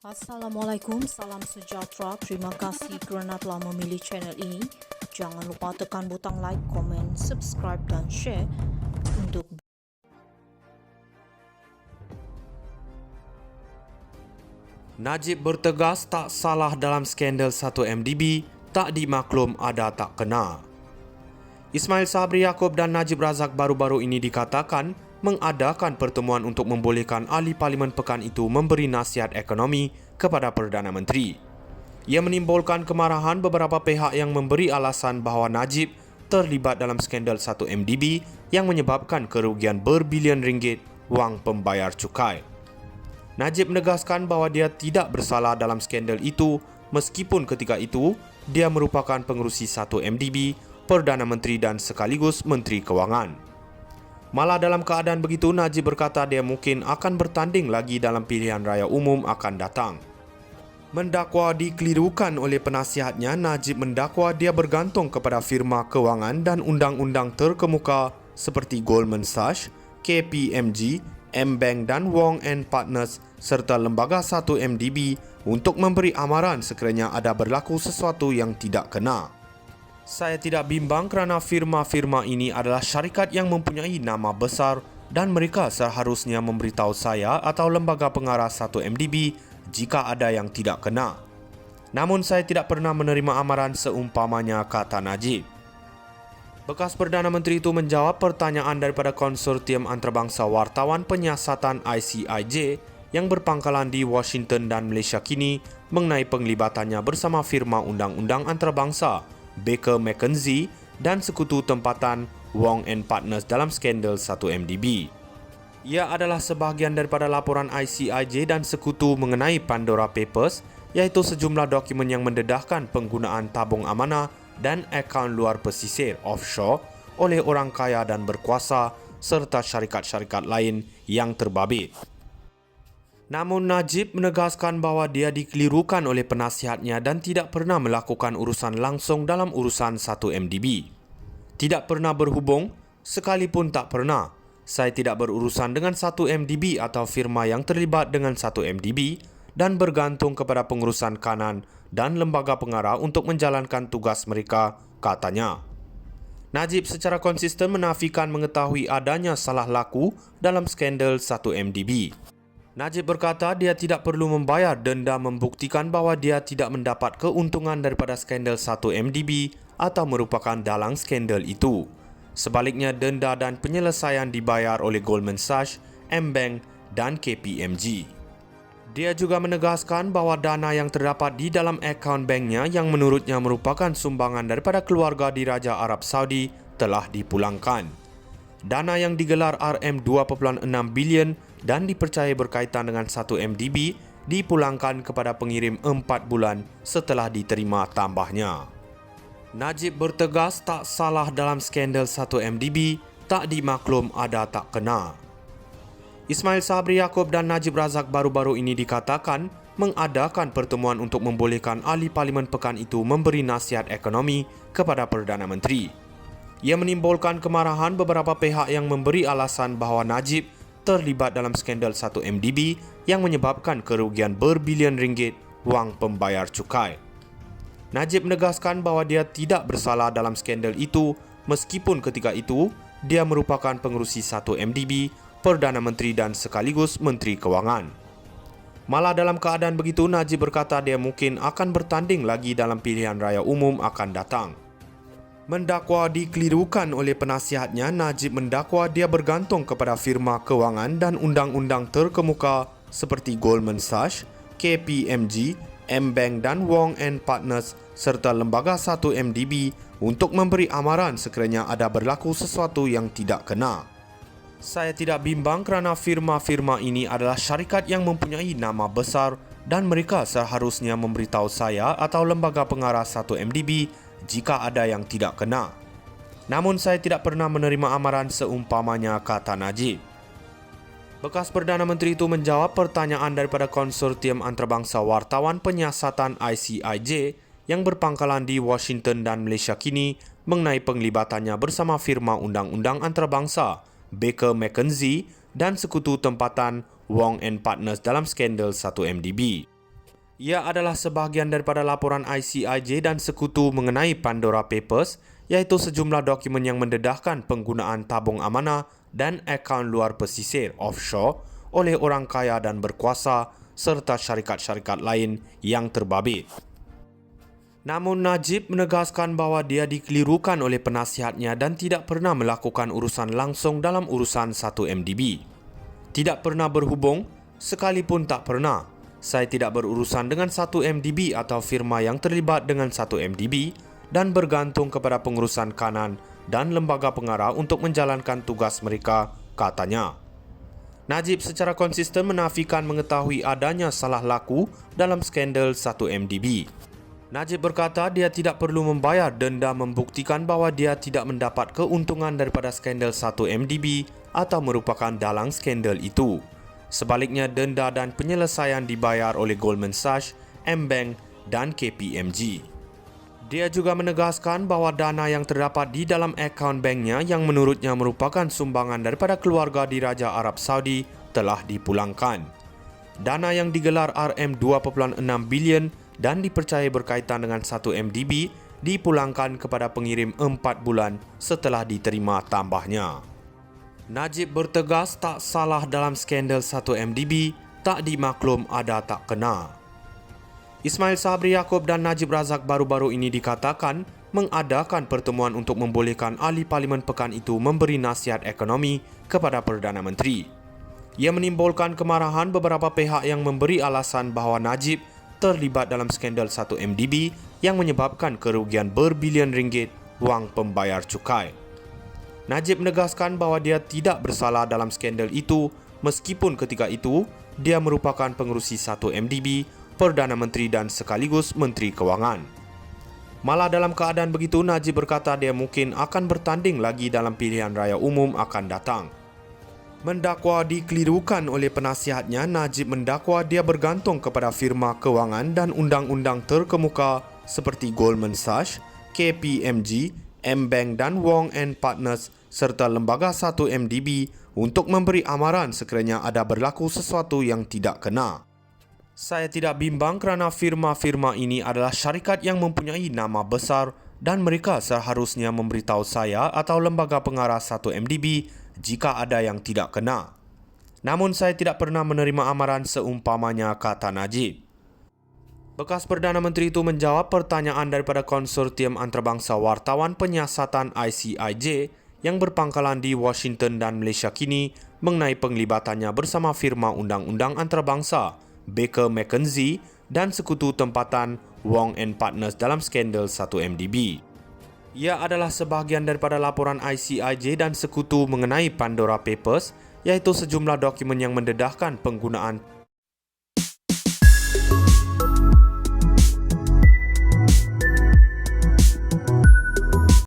Assalamualaikum, salam sejahtera. Terima kasih kerana telah memilih channel ini. Jangan lupa tekan butang like, komen, subscribe dan share untuk Najib bertegas tak salah dalam skandal 1MDB, tak dimaklum ada tak kena. Ismail Sabri Yaakob dan Najib Razak baru-baru ini dikatakan mengadakan pertemuan untuk membolehkan ahli parlimen pekan itu memberi nasihat ekonomi kepada Perdana Menteri. Ia menimbulkan kemarahan beberapa pihak yang memberi alasan bahawa Najib terlibat dalam skandal 1MDB yang menyebabkan kerugian berbilion ringgit wang pembayar cukai. Najib menegaskan bahawa dia tidak bersalah dalam skandal itu meskipun ketika itu dia merupakan pengerusi 1MDB, Perdana Menteri dan sekaligus Menteri Kewangan. Malah dalam keadaan begitu, Najib berkata dia mungkin akan bertanding lagi dalam pilihan raya umum akan datang. Mendakwa dikelirukan oleh penasihatnya, Najib mendakwa dia bergantung kepada firma kewangan dan undang-undang terkemuka seperti Goldman Sachs, KPMG, M-Bank dan Wong & Partners serta lembaga 1MDB untuk memberi amaran sekiranya ada berlaku sesuatu yang tidak kena. Saya tidak bimbang kerana firma-firma ini adalah syarikat yang mempunyai nama besar dan mereka seharusnya memberitahu saya atau lembaga pengarah 1MDB jika ada yang tidak kena. Namun saya tidak pernah menerima amaran seumpamanya, kata Najib. Bekas Perdana Menteri itu menjawab pertanyaan daripada Konsortium Antarabangsa Wartawan Penyiasatan ICIJ yang berpangkalan di Washington dan Malaysia kini mengenai penglibatannya bersama firma undang-undang antarabangsa Baker McKenzie dan sekutu tempatan Wong & Partners dalam skandal 1MDB. Ia adalah sebahagian daripada laporan ICIJ dan sekutu mengenai Pandora Papers, iaitu sejumlah dokumen yang mendedahkan penggunaan tabung amanah dan akaun luar pesisir offshore oleh orang kaya dan berkuasa serta syarikat-syarikat lain yang terbabit. Namun Najib menegaskan bahawa dia dikelirukan oleh penasihatnya dan tidak pernah melakukan urusan langsung dalam urusan 1MDB. Tidak pernah berhubung, sekalipun tak pernah. Saya tidak berurusan dengan 1MDB atau firma yang terlibat dengan 1MDB dan bergantung kepada pengurusan kanan dan lembaga pengarah untuk menjalankan tugas mereka, katanya. Najib secara konsisten menafikan mengetahui adanya salah laku dalam skandal 1MDB. Najib berkata dia tidak perlu membayar denda membuktikan bahawa dia tidak mendapat keuntungan daripada skandal 1MDB atau merupakan dalang skandal itu. Sebaliknya, denda dan penyelesaian dibayar oleh Goldman Sachs, M-Bank dan KPMG. Dia juga menegaskan bahawa dana yang terdapat di dalam akaun banknya yang menurutnya merupakan sumbangan daripada keluarga Diraja Arab Saudi telah dipulangkan. Dana yang digelar RM2.6 bilion dan dipercayai berkaitan dengan 1MDB dipulangkan kepada pengirim 4 bulan setelah diterima tambahnya. Najib bertegas tak salah dalam skandal 1MDB, tak dimaklum ada tak kena. Ismail Sabri Yaakob dan Najib Razak baru-baru ini dikatakan mengadakan pertemuan untuk membolehkan ahli parlimen pekan itu memberi nasihat ekonomi kepada Perdana Menteri. Ia menimbulkan kemarahan beberapa pihak yang memberi alasan bahawa Najib terlibat dalam skandal 1MDB yang menyebabkan kerugian berbilion ringgit wang pembayar cukai. Najib menegaskan bahawa dia tidak bersalah dalam skandal itu meskipun ketika itu dia merupakan pengerusi 1MDB, Perdana Menteri dan sekaligus Menteri Kewangan. Malah dalam keadaan begitu, Najib berkata dia mungkin akan bertanding lagi dalam pilihan raya umum akan datang. Mendakwa dikelirukan oleh penasihatnya, Najib mendakwa dia bergantung kepada firma kewangan dan undang-undang terkemuka seperti Goldman Sachs, KPMG, M-Bank dan Wong & Partners serta lembaga 1MDB untuk memberi amaran sekiranya ada berlaku sesuatu yang tidak kena. Saya tidak bimbang kerana firma-firma ini adalah syarikat yang mempunyai nama besar dan mereka seharusnya memberitahu saya atau lembaga pengarah 1MDB jika ada yang tidak kena. Namun saya tidak pernah menerima amaran seumpamanya, kata Najib. Bekas Perdana Menteri itu menjawab pertanyaan daripada Konsortium Antarabangsa Wartawan Penyiasatan ICIJ yang berpangkalan di Washington dan Malaysia kini mengenai penglibatannya bersama firma undang-undang antarabangsa Baker McKenzie dan sekutu tempatan Wong & Partners dalam skandal 1MDB. Ia adalah sebahagian daripada laporan ICIJ dan sekutu mengenai Pandora Papers, iaitu sejumlah dokumen yang mendedahkan penggunaan tabung amanah dan akaun luar pesisir offshore oleh orang kaya dan berkuasa serta syarikat-syarikat lain yang terbabit. Namun Najib menegaskan bahawa dia dikelirukan oleh penasihatnya dan tidak pernah melakukan urusan langsung dalam urusan 1MDB. Tidak pernah berhubung, sekalipun tak pernah. Saya tidak berurusan dengan 1MDB atau firma yang terlibat dengan 1MDB dan bergantung kepada pengurusan kanan dan lembaga pengarah untuk menjalankan tugas mereka, katanya. Najib secara konsisten menafikan mengetahui adanya salah laku dalam skandal 1MDB. Najib berkata dia tidak perlu membayar denda membuktikan bahawa dia tidak mendapat keuntungan daripada skandal 1MDB atau merupakan dalang skandal itu. Sebaliknya, denda dan penyelesaian dibayar oleh Goldman Sachs, M-Bank dan KPMG. Dia juga menegaskan bahawa dana yang terdapat di dalam akaun banknya yang menurutnya merupakan sumbangan daripada keluarga Diraja Arab Saudi telah dipulangkan. Dana yang digelar RM2.6 bilion dan dipercayai berkaitan dengan 1MDB dipulangkan kepada pengirim 4 bulan setelah diterima tambahnya. Najib bertegas tak salah dalam skandal 1MDB, tak dimaklum ada tak kena. Ismail Sabri Yaakob dan Najib Razak baru-baru ini dikatakan mengadakan pertemuan untuk membolehkan ahli parlimen pekan itu memberi nasihat ekonomi kepada Perdana Menteri. Ia menimbulkan kemarahan beberapa pihak yang memberi alasan bahawa Najib terlibat dalam skandal 1MDB yang menyebabkan kerugian berbilion ringgit wang pembayar cukai. Najib menegaskan bahawa dia tidak bersalah dalam skandal itu meskipun ketika itu dia merupakan pengerusi 1MDB, Perdana Menteri dan sekaligus Menteri Kewangan. Malah dalam keadaan begitu, Najib berkata dia mungkin akan bertanding lagi dalam pilihan raya umum akan datang. Mendakwa dikelirukan oleh penasihatnya, Najib mendakwa dia bergantung kepada firma kewangan dan undang-undang terkemuka seperti Goldman Sachs, KPMG, M-Bank dan Wong & Partners serta lembaga 1MDB untuk memberi amaran sekiranya ada berlaku sesuatu yang tidak kena. Saya tidak bimbang kerana firma-firma ini adalah syarikat yang mempunyai nama besar dan mereka seharusnya memberitahu saya atau lembaga pengarah 1MDB jika ada yang tidak kena. Namun saya tidak pernah menerima amaran seumpamanya, kata Najib. Bekas Perdana Menteri itu menjawab pertanyaan daripada konsortium antarabangsa wartawan penyiasatan ICIJ yang berpangkalan di Washington dan Malaysia kini mengenai penglibatannya bersama firma undang-undang antarabangsa Baker McKenzie dan sekutu tempatan Wong & Partners dalam skandal 1MDB. Ia adalah sebahagian daripada laporan ICIJ dan sekutu mengenai Pandora Papers, iaitu sejumlah dokumen yang mendedahkan penggunaan